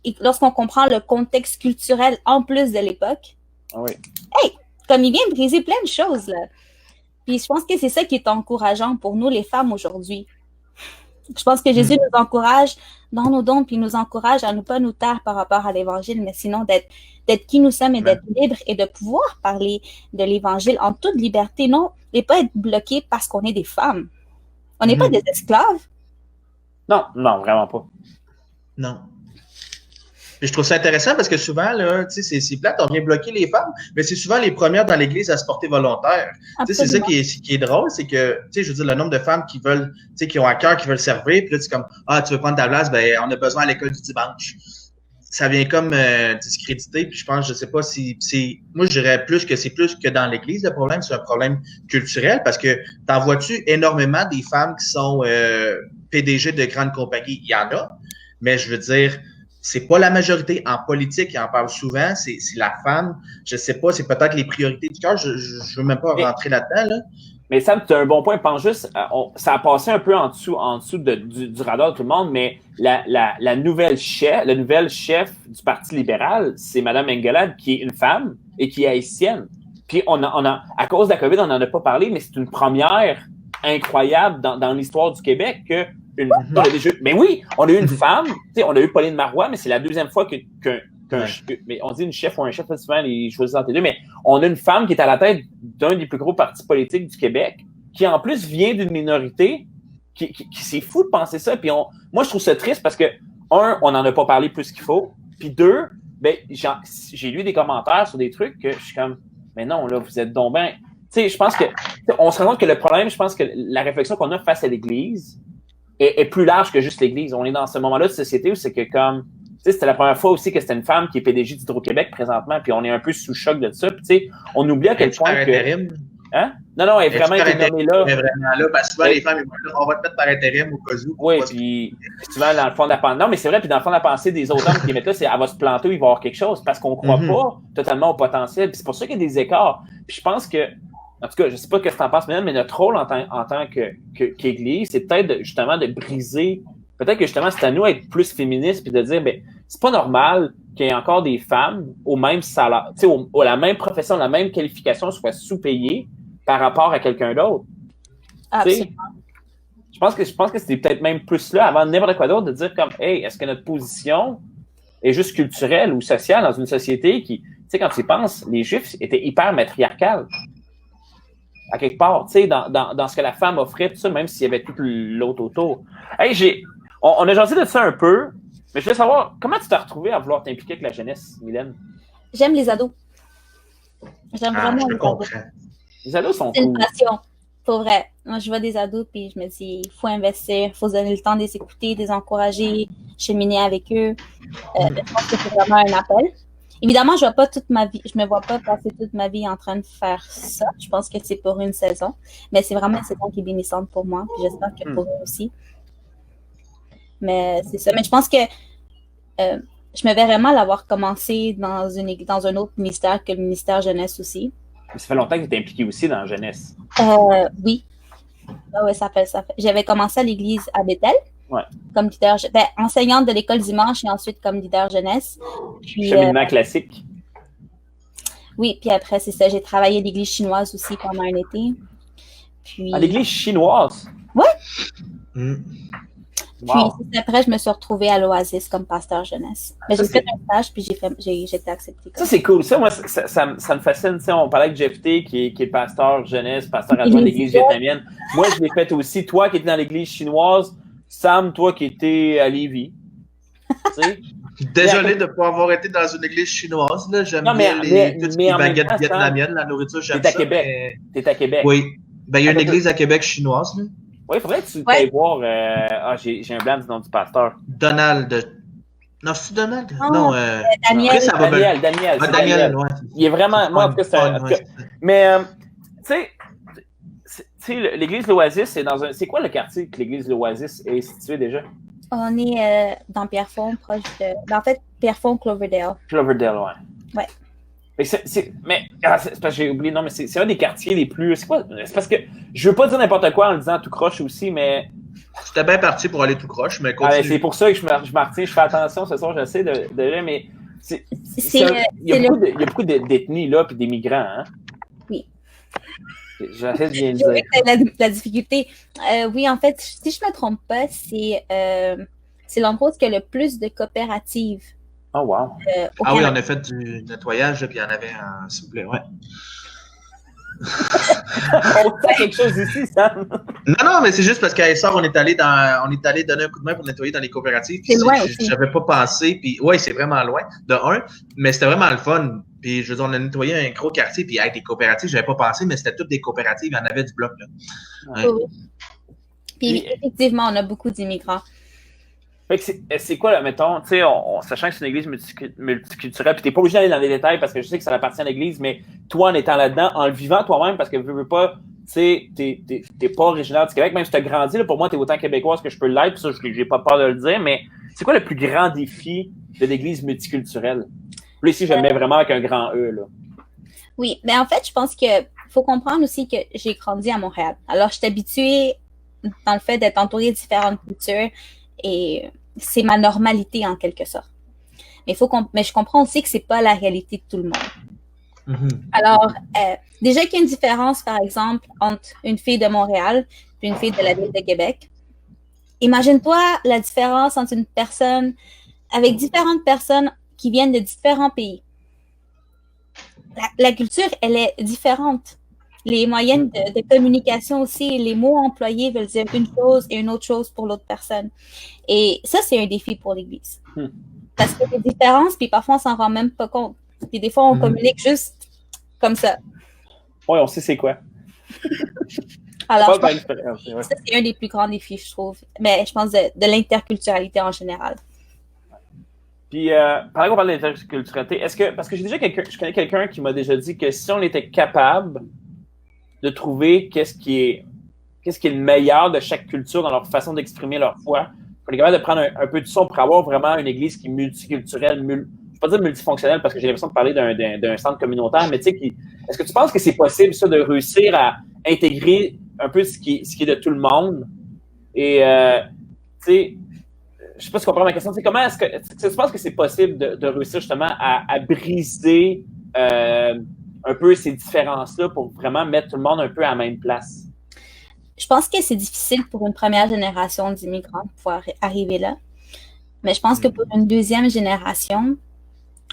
Et lorsqu'on comprend le contexte culturel en plus de l'époque. Ah oui. Hey, comme il vient briser plein de choses, là. Puis je pense que c'est ça qui est encourageant pour nous, les femmes, aujourd'hui. Je pense que Jésus nous encourage dans nos dons, puis nous encourage à ne pas nous taire par rapport à l'Évangile, mais sinon d'être qui nous sommes et d'être libres et de pouvoir parler de l'Évangile en toute liberté, non, et pas être bloqué parce qu'on est des femmes. On n'est pas des esclaves. Non, vraiment pas. Non. Et je trouve ça intéressant parce que souvent, là, tu sais, c'est plate, on vient bloquer les femmes, mais c'est souvent les premières dans l'Église à se porter volontaire. Tu sais, c'est ça qui est drôle, c'est que, tu sais, je veux dire, le nombre de femmes qui veulent, tu sais, qui ont à cœur, qui veulent servir, puis là, c'est comme, tu veux prendre ta place, on a besoin à l'école du dimanche. Ça vient comme discréditer, puis je pense, je sais pas si moi, je dirais plus que c'est plus que dans l'Église, le problème, c'est un problème culturel, parce que t'en vois-tu énormément des femmes qui sont PDG de grandes compagnies? Il y en a, mais je veux dire, c'est pas la majorité. En politique, ils en parlent souvent, c'est la femme. Je sais pas, c'est peut-être les priorités du cœur. Je veux même pas rentrer là-dedans, là. Mais Sam, tu as un bon point. Pense juste, ça a passé un peu en dessous du radar de tout le monde, mais la nouvelle chef du Parti libéral, c'est Mme Engelade, qui est une femme et qui est haïtienne. Puis on a, à cause de la COVID, on n'en a pas parlé, mais c'est une première incroyable dans l'histoire du Québec que mais oui, on a eu une femme, on a eu Pauline Marois, mais c'est la deuxième fois mais on dit une chef ou un chef, souvent les choisissent entre les deux, mais on a une femme qui est à la tête d'un des plus gros partis politiques du Québec, qui en plus vient d'une minorité, qui c'est fou de penser ça, puis moi je trouve ça triste parce que, un, on n'en a pas parlé plus qu'il faut, puis deux, j'ai lu des commentaires sur des trucs que je suis comme, mais non, là, vous êtes donc ben, tu sais, je pense que, on se rend compte que le problème, je pense que la réflexion qu'on a face à l'Église est plus large que juste l'Église. On est dans ce moment-là de société où c'est que comme, tu sais, c'était la première fois aussi que c'était une femme qui est PDG d'Hydro-Québec présentement, puis on est un peu sous choc de ça. Puis tu sais, on oublie à quel point que... Hein? Non, elle est vraiment été nommée là. Elle est vraiment là, parce que souvent les femmes, ils vont dire, on va te mettre par intérim au cas où. Oui, puis souvent dans le fond de la pensée... Non, mais c'est vrai, puis dans le fond de la pensée des autres hommes qui mettent là, c'est elle va se planter ou il va y avoir quelque chose, parce qu'on croit pas totalement au potentiel. Puis c'est pour ça qu'il y a des écarts. Puis je pense que, en tout cas, je sais pas ce que tu en penses, mais notre rôle en tant qu'Église, c'est peut-être justement de briser. Peut-être que justement, c'est à nous d'être plus féministes puis de dire, tu c'est pas normal qu'il y ait encore des femmes au même salaire, tu sais, la même profession, la même qualification soient sous-payées par rapport à quelqu'un d'autre. Absolument. Je pense que c'était peut-être même plus là, avant n'importe quoi d'autre, de dire comme, hey, est-ce que notre position est juste culturelle ou sociale dans une société qui, tu sais, quand tu y penses, les Juifs étaient hyper matriarcales. À quelque part, tu sais, dans ce que la femme offrait, tout ça, même s'il y avait tout l'autre autour. Hey, on a jasé de ça un peu, mais je voulais savoir, comment tu t'es retrouvé à vouloir t'impliquer avec la jeunesse, Mylène? J'aime les ados. J'aime vraiment les ados. Les ados sont C'est une cool. passion, pour vrai. Moi, je vois des ados, puis je me dis, il faut investir, il faut se donner le temps de les écouter, de les encourager, cheminer avec eux. Je pense que c'est vraiment un appel. Évidemment, je me vois pas passer toute ma vie en train de faire ça. Je pense que c'est pour une saison, mais c'est vraiment une saison qui est bénissante pour moi, puis j'espère que pour eux aussi. Mais c'est ça. Mais je pense que je me verrais mal avoir commencé dans un autre ministère que le ministère jeunesse aussi. Mais ça fait longtemps que tu es impliqué aussi dans la jeunesse. Oui. Ah ouais, ça fait. J'avais commencé à l'église à Bethel. Ouais. Comme leader, enseignante de l'école dimanche et ensuite comme leader jeunesse. Puis, cheminement classique. Oui, puis après, c'est ça. J'ai travaillé à l'église chinoise aussi pendant un été. Puis... À l'église chinoise? Oui. Wow. Puis après, je me suis retrouvée à l'Oasis comme pasteur jeunesse. Mais j'ai fait un stage, puis j'ai été acceptée. Ça, c'est cool. Ça, moi, ça me fascine. Tu sais, on parlait avec Jeff T, qui est pasteur jeunesse, pasteur adjoint de l'église vietnamienne. Moi, je l'ai fait aussi. Toi qui étais dans l'église chinoise, Sam, toi qui étais à Lévis. Tu sais? Désolé de ne pas avoir été dans une église chinoise. Là. J'aime bien les baguettes vietnamiennes, la nourriture, j'aime ça. T'es à Québec. T'es à Québec. Oui. Ben, il y a une église à Québec chinoise. Là. Oui, il faudrait que tu ailles voir. J'ai un blanc du nom du pasteur. Donald. Non, c'est Donald? Non, Daniel. Daniel, ouais. Il est vraiment. Moi, en tout cas, c'est un. Mais, tu sais, l'église L'Oasis, c'est dans un. C'est quoi le quartier que l'église L'Oasis est située déjà? On est dans Pierrefonds, proche de. En fait, Pierrefonds, Cloverdale. Cloverdale, ouais. Ouais. Mais c'est parce que j'ai oublié, non, mais c'est un des quartiers les plus. C'est quoi? C'est parce que je veux pas dire n'importe quoi en le disant tout croche aussi, mais. C'était bien parti pour aller tout croche, mais continue. C'est pour ça que je m'en retiens, je fais attention ce soir, j'essaie de mais il y a beaucoup d'ethnies là, puis des migrants, hein? Oui. J'essaie de bien le dire. La difficulté. Oui, en fait, si je me trompe pas, c'est l'endroit où il y a le plus de coopératives. Oh, wow. Oui, on a fait du nettoyage, puis il y en avait un, s'il vous plaît, ouais. On fait quelque chose ici, Sam. Non, mais c'est juste parce qu'à Essor, on est allé donner un coup de main pour nettoyer dans les coopératives. C'est loin aussi. J'avais pas pensé, puis oui, c'est vraiment loin, de un, mais c'était vraiment le fun. Puis, je veux dire, on a nettoyé un gros quartier, puis avec des coopératives, j'avais pas pensé, mais c'était toutes des coopératives, il y en avait du bloc, là. Ouais. Oui. Puis, effectivement, on a beaucoup d'immigrants. Fait que c'est quoi, là, mettons, tu sais, sachant que c'est une église multiculturelle, puis t'es pas obligé d'aller dans les détails parce que je sais que ça appartient à l'église, mais toi, en étant là-dedans, en le vivant toi-même, parce que tu veux pas, tu sais, t'es pas originaire du Québec, même si t'as grandi, là, pour moi, t'es autant québécoise que je peux l'être, puis ça, j'ai pas peur de le dire, mais c'est quoi le plus grand défi de l'église multiculturelle? Là, ici, je le mets vraiment avec un grand E, là. Oui, mais en fait, je pense que faut comprendre aussi que j'ai grandi à Montréal. Alors, je suis habituée dans le fait d'être entourée de différentes cultures et c'est ma normalité en quelque sorte. Mais je comprends aussi que c'est pas la réalité de tout le monde. Mm-hmm. Alors, déjà qu'il y a une différence, par exemple, entre une fille de Montréal et une fille de la ville de Québec. Imagine-toi la différence entre une personne avec différentes personnes qui viennent de différents pays. La culture, elle est différente. Les moyens de communication aussi, les mots employés veulent dire une chose et une autre chose pour l'autre personne. Et ça, c'est un défi pour l'Église. Parce qu'il y a des différences, puis parfois, on s'en rend même pas compte. Puis des fois, on communique juste comme ça. Oui, on sait c'est quoi. Alors, ça, c'est un des plus grands défis, je trouve. Mais je pense de l'interculturalité en général. Puis, pendant qu'on parle de l'interculturalité, parce que je connais quelqu'un qui m'a déjà dit que si on était capable de trouver qu'est-ce qui est le meilleur de chaque culture dans leur façon d'exprimer leur foi, on est capable de prendre un peu de son pour avoir vraiment une église qui est multiculturelle, je ne vais pas dire multifonctionnelle parce que j'ai l'impression de parler d'un centre communautaire, mais tu sais, est-ce que tu penses que c'est possible, ça, de réussir à intégrer un peu ce qui est de tout le monde? Et, tu sais, je sais pas si tu comprends ma question. C'est comment est-ce que tu penses que c'est possible de réussir justement à briser un peu ces différences-là pour vraiment mettre tout le monde un peu à la même place? Je pense que c'est difficile pour une première génération d'immigrants de pouvoir arriver là. Mais je pense que pour une deuxième génération,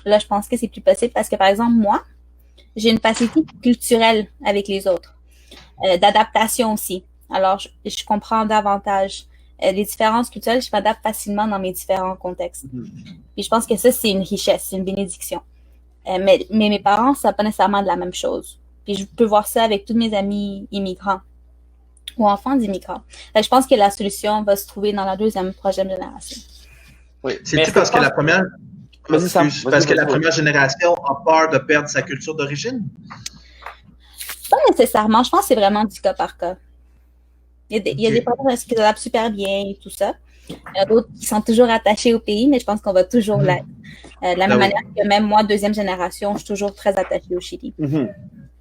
là, je pense que c'est plus possible parce que, par exemple, moi, j'ai une facilité culturelle avec les autres, d'adaptation aussi. Alors, je comprends davantage les différences culturelles, je m'adapte facilement dans mes différents contextes. Puis je pense que ça, c'est une richesse, c'est une bénédiction. Mais mes parents, ça n'a pas nécessairement de la même chose. Puis je peux voir ça avec tous mes amis immigrants ou enfants d'immigrants. Je pense que la solution va se trouver dans la deuxième, troisième génération. Oui. C'est-tu parce que la première... Parce que la première génération a peur de perdre sa culture d'origine? Pas nécessairement. Je pense que c'est vraiment du cas par cas. Il y a des parents qui s'adaptent super bien et tout ça. Il y a d'autres qui sont toujours attachés au pays, mais je pense qu'on va toujours l'être. De la même manière que même moi, deuxième génération, je suis toujours très attachée au Chili.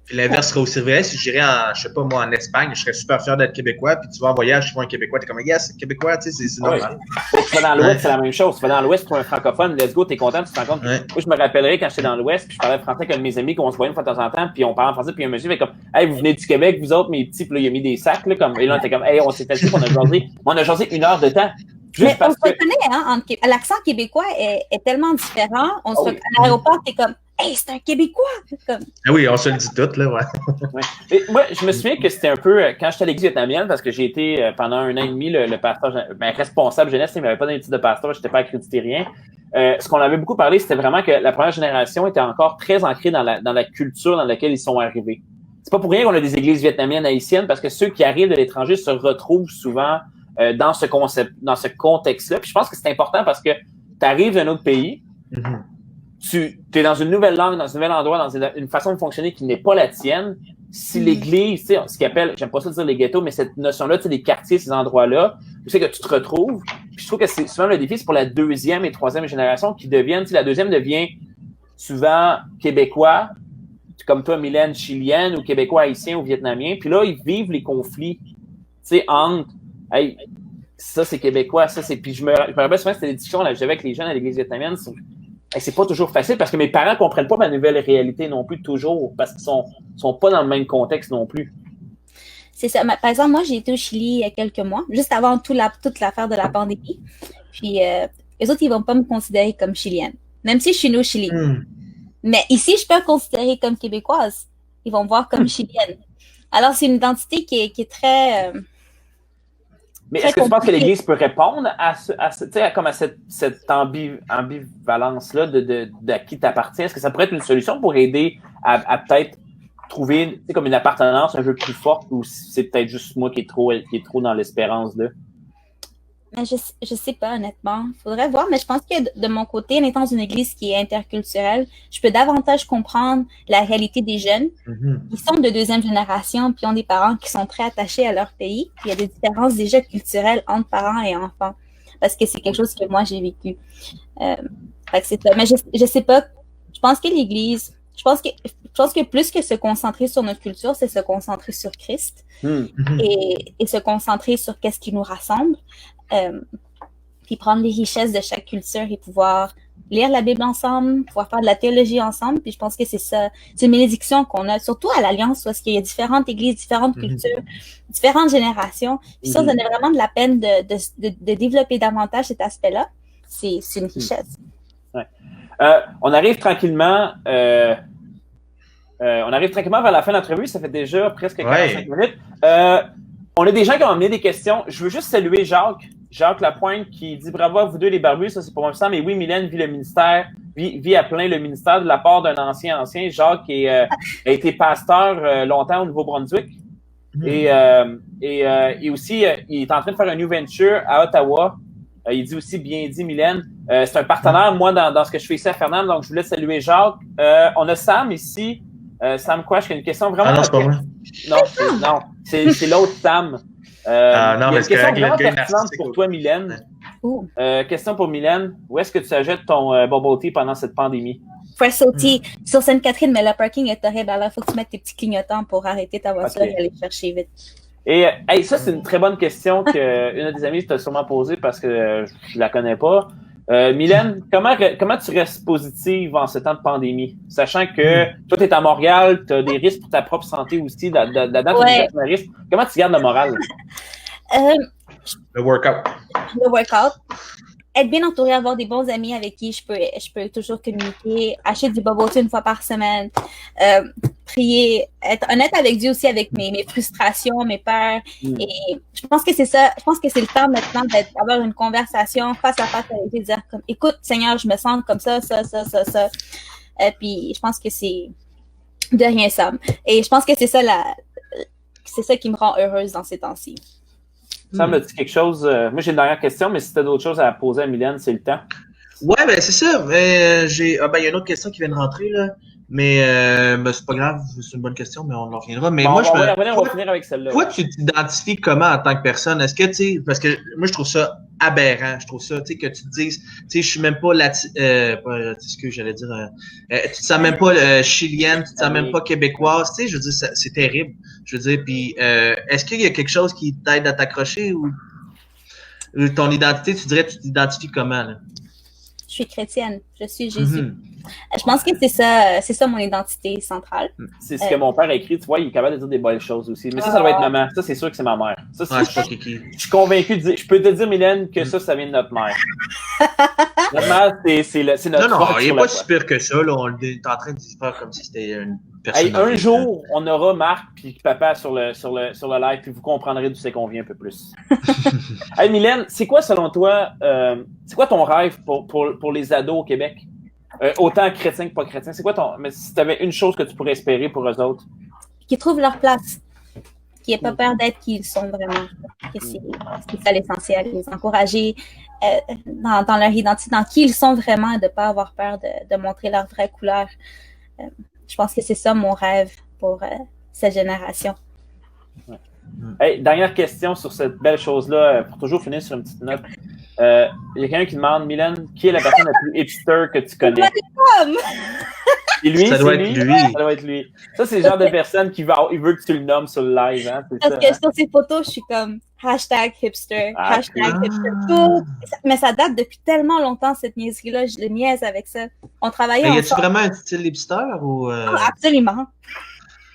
Puis l'inverse serait aussi vrai. Si j'irais je sais pas moi, en Espagne, je serais super fier d'être Québécois. Puis tu vas en voyage, tu vois un Québécois, t'es comme, yes, Québécois, tu sais, c'est normal. Tu vas dans l'Ouest, c'est la même chose. Tu vas dans l'Ouest pour un francophone, let's go, t'es content, tu te rends compte. Moi, je me rappellerai quand j'étais dans l'Ouest, puis je parlais français avec un de mes amis, qu'on se voyait une fois de temps en temps, puis on parlait en français, puis un monsieur fait comme, hey, vous venez du Québec, vous autres, mes petits, puis là, il a mis des sacs, là, comme, et là, on était comme, hey, on s'est assis, on a jasé 1 heure de temps. Mais on se reconnaît, hein, l'accent québécois est tellement différent. On se reconnaît à l'aéroport, t'es comme, hey, c'est un Québécois! Comme... Ah oui, on se le dit tout, là, ouais. Et moi, je me souviens que c'était un peu, quand j'étais à l'Église vietnamienne, parce que j'ai été pendant 1 an et demi le pasteur, responsable jeunesse, il n'y avait pas d'un titre de pasteur, je n'étais pas accrédité rien. Ce qu'on avait beaucoup parlé, c'était vraiment que la première génération était encore très ancrée dans la culture dans laquelle ils sont arrivés. C'est pas pour rien qu'on a des églises vietnamiennes haïtiennes, parce que ceux qui arrivent de l'étranger se retrouvent souvent dans ce contexte-là. Puis je pense que c'est important parce que tu arrives d'un autre pays, tu es dans une nouvelle langue, dans un nouvel endroit, dans une façon de fonctionner qui n'est pas la tienne. Si l'église, tu sais, ce qu'ils appellent, j'aime pas ça dire les ghettos, mais cette notion-là, tu sais, des quartiers, ces endroits-là, tu sais que tu te retrouves. Puis je trouve que c'est souvent le défi, c'est pour la deuxième et troisième génération qui deviennent, tu sais, la deuxième devient souvent québécois, comme toi, Mylène, chilienne, ou québécois, haïtien ou vietnamien. Puis là, ils vivent les conflits, tu sais, entre, hey, ça c'est québécois, ça c'est. Puis je me rappelle souvent, c'était des discussions là, que j'avais avec les jeunes à l'église vietnamienne. C'est pas toujours facile parce que mes parents comprennent pas ma nouvelle réalité non plus toujours parce qu'ils sont pas dans le même contexte non plus. C'est ça. Par exemple, moi, j'ai été au Chili il y a quelques mois, juste avant toute l'affaire de la pandémie. Puis, les autres, ils vont pas me considérer comme chilienne, même si je suis née au Chili. Mais ici, je peux me considérer comme québécoise. Ils vont me voir comme chilienne. Alors, c'est une identité qui est très... Mais est-ce que tu penses que l'Église peut répondre à cette ambivalence-là de qui t'appartient? Est-ce que ça pourrait être une solution pour aider à peut-être trouver comme une appartenance un peu plus forte ou c'est peut-être juste moi qui est trop dans l'espérance de? Mais je sais pas, honnêtement. Faudrait voir, mais je pense que de mon côté, en étant dans une église qui est interculturelle, je peux davantage comprendre la réalité des jeunes qui sont de deuxième génération puis ont des parents qui sont très attachés à leur pays. Puis il y a des différences déjà culturelles entre parents et enfants parce que c'est quelque chose que moi j'ai vécu. Fait que c'est ça. Mais je sais pas. Je pense que l'église, je pense que plus que se concentrer sur notre culture, c'est se concentrer sur Christ et se concentrer sur qu'est-ce qui nous rassemble. Puis prendre les richesses de chaque culture et pouvoir lire la Bible ensemble, pouvoir faire de la théologie ensemble. Puis je pense que c'est ça, c'est une bénédiction qu'on a, surtout à l'Alliance, parce qu'il y a différentes églises, différentes cultures, différentes générations. Puis si on donnait vraiment de la peine de développer davantage cet aspect-là, c'est une richesse. Ouais. On arrive tranquillement vers la fin de l'entrevue. Ça fait déjà presque 45 minutes. On a des gens qui ont amené des questions. Je veux juste saluer Jacques Lapointe qui dit bravo à vous deux les barbus, ça c'est pour moi ça, mais oui, Mylène vit à plein le ministère de la part d'un ancien. Jacques a été pasteur longtemps au Nouveau-Brunswick et aussi il est en train de faire un new venture à Ottawa. Il dit aussi bien dit Mylène. C'est un partenaire moi dans ce que je fais ici à Fernand, donc je voulais saluer Jacques. On a Sam ici. Sam Quash qui a une question vraiment. Ah non, c'est pas vrai. Non, c'est l'autre Sam. Non, il y a mais une question vraiment pertinente pour toi, Mylène. Question pour Mylène. Où est-ce que tu achètes ton bubble tea pendant cette pandémie? Fresh Tea sur Sainte-Catherine, mais le parking est horrible. Alors, il faut que tu mettes tes petits clignotants pour arrêter ta voiture et aller chercher vite. Et hey, ça, c'est une très bonne question qu'une de tes amies t'a sûrement posée parce que je la connais pas. Mylène, comment tu restes positive en ce temps de pandémie? Sachant que toi, tu es à Montréal, tu as des risques pour ta propre santé aussi, là-dedans, tu as des risques. Comment tu gardes le moral? Le workout. Le workout. Être bien entouré, avoir des bons amis avec qui je peux toujours communiquer, acheter du bubble tea une fois par semaine, prier, être honnête avec Dieu aussi, avec mes frustrations, mes peurs. Et je pense que c'est ça. Je pense que c'est le temps maintenant d'avoir une conversation face à face avec Dieu, dire comme, écoute, Seigneur, je me sens comme ça. Puis je pense que c'est de rien ça. Et je pense que c'est ça qui me rend heureuse dans ces temps-ci. Ça me dit quelque chose. Moi, j'ai une dernière question, mais si tu as d'autres choses à poser à Mylène, c'est le temps. Ouais, ben c'est ça. Il y a une autre question qui vient de rentrer, là. Mais c'est pas grave, c'est une bonne question, mais on en reviendra. Mais bon, moi, on va finir avec celle-là. Toi, tu t'identifies comment en tant que personne? Est-ce que, tu sais, parce que moi, je trouve ça aberrant. Je trouve ça, tu sais, que tu te dises, tu sais, je suis même pas ce que j'allais dire, tu te sens même pas chilienne, tu te sens même pas québécoise, tu sais, je veux dire, c'est terrible. Je veux dire, puis est-ce qu'il y a quelque chose qui t'aide à t'accrocher ou ton identité, tu dirais, tu t'identifies comment, là? Je suis chrétienne, je suis Jésus. Je pense que c'est ça mon identité centrale. C'est ce que mon père a écrit, tu vois, il est capable de dire des belles choses aussi. Mais ça doit être maman. Ça, c'est sûr que c'est ma mère. Ça, je suis convaincu je peux te dire, Mylène, que ça vient de notre mère. Notre mère, c'est notre Non, il n'est pas si pire que ça, là. On est en train de faire comme si c'était une personne. Hey, un jour, on aura Marc puis papa sur le live, puis vous comprendrez d'où c'est qu'on vient un peu plus. Hey, Mylène, c'est quoi, selon toi, c'est quoi ton rêve pour les ados au Québec? Autant chrétien que pas chrétien. C'est quoi mais si tu avais une chose que tu pourrais espérer pour eux autres? Qu'ils trouvent leur place. Qu'ils n'aient pas peur d'être qui ils sont vraiment. Que c'est ça l'essentiel. Les encourager dans leur identité, dans qui ils sont vraiment, et de ne pas avoir peur de montrer leur vraie couleur. Je pense que c'est ça mon rêve pour cette génération. Ouais. Hey, dernière question sur cette belle chose-là, pour toujours finir sur une petite note. Il y a quelqu'un qui demande, Mylène, qui est la personne la plus hipster que tu connais? Et lui, ça doit être lui. Ça, c'est le genre de personne qui veut que tu le nommes sur le live. Hein, parce que sur ces photos, je suis comme #hipster, #hipster. Tout. Mais ça date depuis tellement longtemps, cette niaiserie-là. Je le niaise avec ça. On travaillait ensemble. Mais y a-tu vraiment un style hipster ou... Absolument.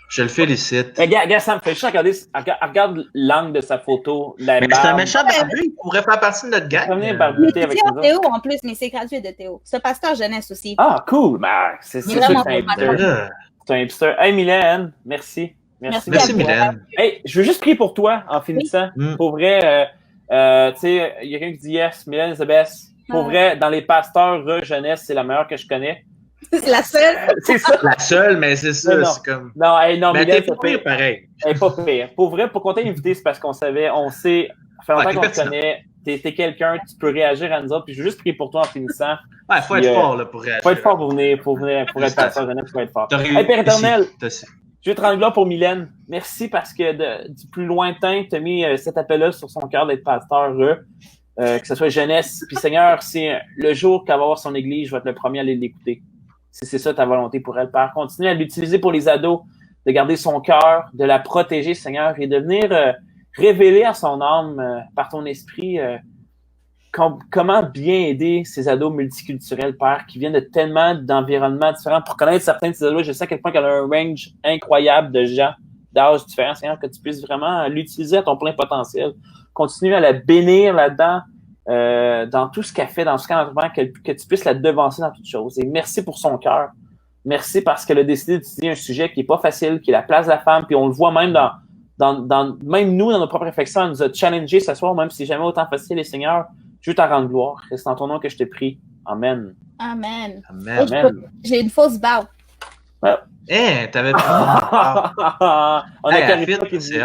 Je le félicite. Regarde, ça me fait chier. Regarde l'angle de sa photo. Mais c'est un méchant barbu. Il pourrait faire partie de notre gang. Il est en Théo en plus, mais c'est gradué de Théo. C'est pasteur jeunesse aussi. Ah, cool. C'est sûr que c'est un hipster. C'est un hipster. Hey, Mylène, merci. Merci Mylène. Hey, je veux juste prier pour toi en finissant. Oui. Pour vrai, tu sais, il y a quelqu'un qui dit yes, Mylène is the best. Pour vrai, dans les pasteurs jeunesse, c'est la meilleure que je connais. C'est la seule. C'est ça. La seule, mais c'est ça. Non, c'est comme... non, hey, non, mais t'es pas pire, pareil. Elle est pas pire. Pour vrai, pour qu'on t'ait invité, c'est parce qu'on savait, on sait, ça fait longtemps qu'on te connaît, t'es quelqu'un, tu peux réagir à nous autres, puis je veux juste prier pour toi en finissant. Ouais, faut être fort, là, pour réagir. Faut être fort pour être pasteur jeunesse, faut être fort. Hey, Père éternel, je vais te rendre là pour Mylène. Merci parce que du plus lointain, tu as mis cet appel-là sur son cœur d'être pasteur, que ce soit jeunesse. Puis Seigneur, si le jour qu'elle va avoir son église, je vais être le premier à aller l'écouter. Si c'est ça ta volonté pour elle, Père. Continue à l'utiliser pour les ados, de garder son cœur, de la protéger, Seigneur, et de venir révéler à son âme, par ton esprit, comment bien aider ces ados multiculturels, Père, qui viennent de tellement d'environnements différents. Pour connaître certains de ces ados, je sais à quel point qu'elle a un range incroyable de gens, d'âges différents, Seigneur, que tu puisses vraiment l'utiliser à ton plein potentiel. Continue à la bénir là-dedans, dans tout ce qu'elle fait, dans ce qu'elle entreprend, que tu puisses la devancer dans toutes choses. Et merci pour son cœur. Merci parce qu'elle a décidé d'étudier un sujet qui est pas facile, qui est la place de la femme, puis on le voit même même nous, dans nos propres réflexions, elle nous a challengé ce soir, même si c'est jamais autant facile, les Seigneurs, je veux t'en rendre gloire. C'est dans ton nom que je te prie. Amen. Amen. Amen. J'ai une fausse barbe. Ouais. T'avais pas. On a Carrie qui dit.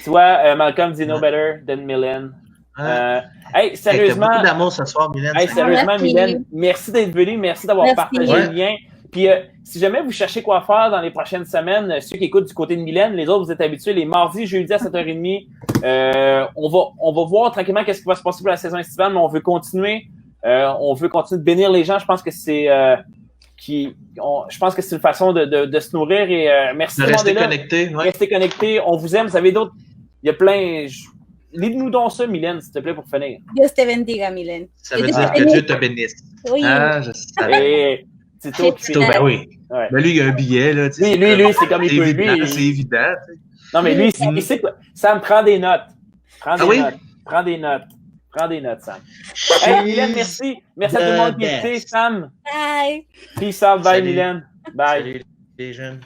Tu vois, Malcolm dit no better than Mylène. Hey, sérieusement. Beaucoup d'amour ce soir, Mylène. Hey, sérieusement, Mylène, merci d'être venue. Merci d'avoir partagé le lien. Puis, si jamais vous cherchez quoi faire dans les prochaines semaines, ceux qui écoutent du côté de Mylène, les autres, vous êtes habitués, les mardis, jeudis à 7h30, on va voir tranquillement qu'est-ce qui va se passer pour la saison estivale, mais on veut continuer de bénir les gens. Je pense que c'est je pense que c'est une façon de se nourrir et merci de tout le monde rester est là. connecté. Ouais. Restez connectés. On vous aime. Vous avez d'autres. Il y a plein. Lis-nous donc ça, Mylène, s'il te plaît, pour finir. Dios te bendiga, Mylène. Ça veut dire que Dieu te bénisse. Oui. Ah, je savais. Et Tito qui Tito, ben oui. Ouais. Ben lui, il a un billet, là. Lui, c'est comme il c'est peut. évident, Lui, c'est évident. T'sais. Non, mais lui, il sait quoi. Sam, prends des notes. Prends des oui? notes. Prends des notes, Sam. Hey, Mylène, merci. Merci à tout le monde qui était, Sam. Bye. Peace out. Bye, Salut. Mylène. Bye. Salut, les jeunes.